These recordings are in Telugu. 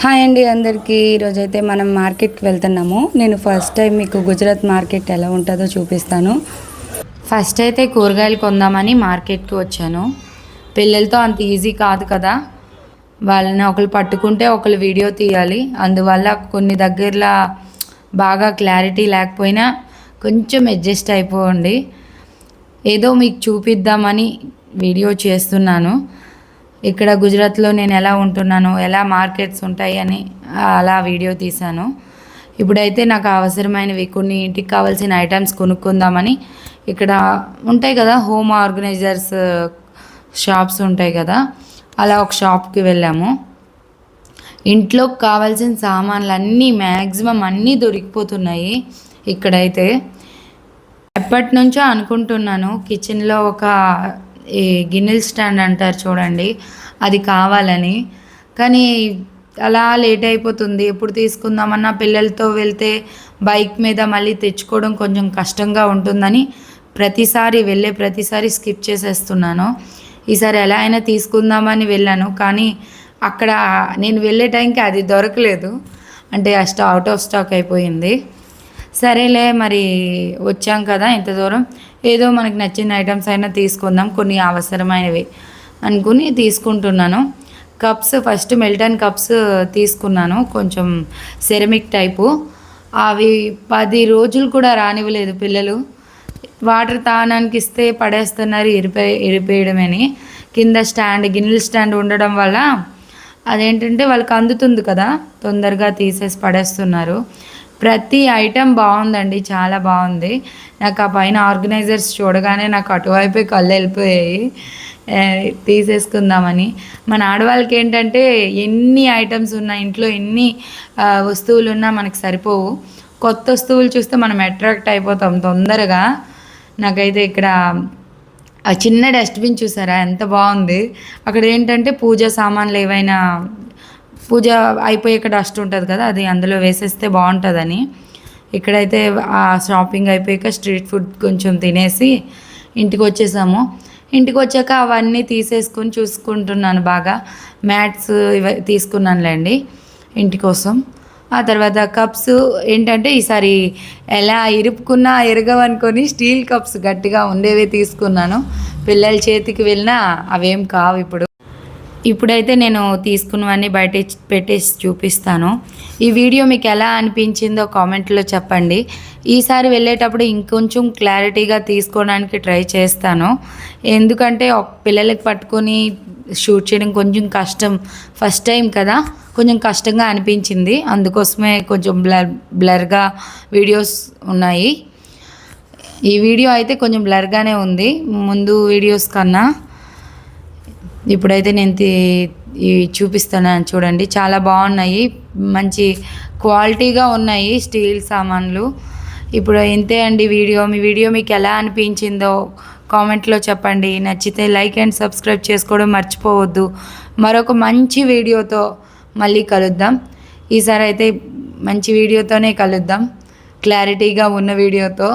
హాయ్ అండి అందరికీ. ఈరోజైతే మనం మార్కెట్కి వెళ్తున్నాము. నేను ఫస్ట్ టైం మీకు గుజరాత్ మార్కెట్ ఎలా ఉంటుందో చూపిస్తాను. ఫస్ట్ అయితే కూరగాయలు కొందామని మార్కెట్కి వచ్చాను. పిల్లలతో అంత ఈజీ కాదు కదా, వాళ్ళని ఒకరు పట్టుకుంటే ఒకరు వీడియో తీయాలి. అందువల్ల కొన్ని దగ్గరలో బాగా క్లారిటీ లేకపోయినా కొంచెం అడ్జస్ట్ అయిపోండి. ఏదో మీకు చూపిద్దామని వీడియో చేస్తున్నాను. ఇక్కడ గుజరాత్లో నేను ఎలా ఉంటున్నాను, ఎలా మార్కెట్స్ ఉంటాయి అని అలా వీడియో తీశాను. ఇప్పుడైతే నాకు అవసరమైనవి కొన్ని ఇంటికి కావాల్సిన ఐటమ్స్ కొనుక్కుందామని ఇక్కడ ఉంటాయి కదా, హోమ్ ఆర్గనైజర్స్ షాప్స్ ఉంటాయి కదా, అలా ఒక షాప్కి వెళ్ళాము. ఇంట్లోకి కావాల్సిన సామాన్లు అన్నీ మ్యాక్సిమం అన్నీ దొరికిపోతున్నాయి ఇక్కడైతే. ఎప్పటి నుంచో అనుకుంటున్నాను కిచెన్లో ఒక ఈ గిన్నెల స్టాండ్ అంటారు చూడండి, అది కావాలని. కానీ అలా లేట్ అయిపోతుంది. ఎప్పుడు తీసుకుందామన్నా పిల్లలతో వెళ్తే బైక్ మీద మళ్ళీ తెచ్చుకోవడం కొంచెం కష్టంగా ఉంటుందని ప్రతిసారి స్కిప్ చేసేస్తున్నాను. ఈసారి ఎలా అయినా తీసుకుందామని వెళ్ళాను, కానీ అక్కడ నేను వెళ్ళే టైంకి అది దొరకలేదు. అంటే అవుట్ ఆఫ్ స్టాక్ అయిపోయింది. సరేలే మరి వచ్చాం కదా ఇంత దూరం, ఏదో మనకు నచ్చిన ఐటమ్స్ అయినా తీసుకుందాం, కొన్ని అవసరమైనవి అనుకుని తీసుకుంటున్నాను. కప్స్ ఫస్ట్ మిల్టన్ కప్స్ తీసుకున్నాను, కొంచెం సెరమిక్ టైపు. అవి 10 రోజులు కూడా రానివ్వలేదు పిల్లలు. వాటర్ తాగడానికి ఇస్తే పడేస్తున్నారు, ఇరిపేయడమని. కింద గిన్నెల స్టాండ్ ఉండడం వల్ల అదేంటంటే వాళ్ళకి అందుతుంది కదా, తొందరగా తీసేసి పడేస్తున్నారు. ప్రతి ఐటెం బాగుందండి, చాలా బాగుంది. నాకు ఆ పైన ఆర్గనైజర్స్ చూడగానే నాకు అటువైపే కళ్ళు వెళ్ళిపోయాయి తీసేసుకుందామని. మన ఆడవాళ్ళకి ఏంటంటే ఎన్ని ఐటమ్స్ ఉన్నా, ఇంట్లో ఎన్ని వస్తువులు ఉన్నా మనకు సరిపోవు. కొత్త వస్తువులు చూస్తే మనం అట్రాక్ట్ అయిపోతాం తొందరగా. నాకైతే ఇక్కడ ఆ చిన్న డస్ట్బిన్ చూసారా ఎంత బాగుంది. అక్కడ ఏంటంటే పూజ సామాన్లు ఏవైనా, పూజ అయిపోయాక డస్ట్ ఉంటుంది కదా, అది అందులో వేసేస్తే బాగుంటుందని. ఇక్కడైతే ఆ షాపింగ్ అయిపోయాక స్ట్రీట్ ఫుడ్ కొంచెం తినేసి ఇంటికి వచ్చేసాము. ఇంటికి వచ్చాక అవన్నీ తీసేసుకొని చూసుకుంటున్నాను. బాగా మ్యాట్స్ ఇవి తీసుకున్నానులేండి ఇంటి కోసం. ఆ తర్వాత కప్స్ ఏంటంటే ఈసారి ఎలా ఇరుపుకున్నా ఎరగవనుకొని స్టీల్ కప్స్ గట్టిగా ఉండేవి తీసుకున్నాను. పిల్లల చేతికి వెళ్ళినా అవేం కావు. ఇప్పుడైతే నేను తీసుకున్నవన్నీ బయట పెట్టేసి చూపిస్తాను. ఈ వీడియో మీకు ఎలా అనిపించిందో కామెంట్లో చెప్పండి. ఈసారి వెళ్ళేటప్పుడు ఇంకొంచెం క్లారిటీగా తీసుకోవడానికి ట్రై చేస్తాను. ఎందుకంటే పిల్లలకి పట్టుకొని షూట్ చేయడం కొంచెం కష్టం, ఫస్ట్ టైం కదా, కొంచెం కష్టంగా అనిపించింది. అందుకోసమే కొంచెం బ్లర్గా వీడియోస్ ఉన్నాయి. ఈ వీడియో అయితే కొంచెం బ్లర్గానే ఉంది ముందు వీడియోస్ కన్నా. ఇప్పుడైతే నేను ఇవి చూపిస్తున్నాను చూడండి, చాలా బాగున్నాయి, మంచి క్వాలిటీగా ఉన్నాయి స్టీల్ సామాన్లు. ఇప్పుడు ఇంతే అండి మీ వీడియో మీకు ఎలా అనిపించిందో కామెంట్లో చెప్పండి. నచ్చితే లైక్ అండ్ సబ్స్క్రైబ్ చేసుకోవడం మర్చిపోవద్దు. మరొక మంచి వీడియోతో మళ్ళీ కలుద్దాం. ఈసారి అయితే మంచి వీడియోతోనే కలుద్దాం, క్లారిటీగా ఉన్న వీడియోతో.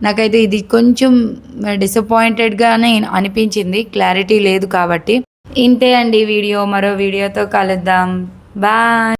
నాకైతే ఇది కొంచెం డిసప్పాయింటెడ్గానే అనిపించింది, క్లారిటీ లేదు కాబట్టి. ఇంతే అండి వీడియో. మరో వీడియోతో కలుద్దాం. బాయ్.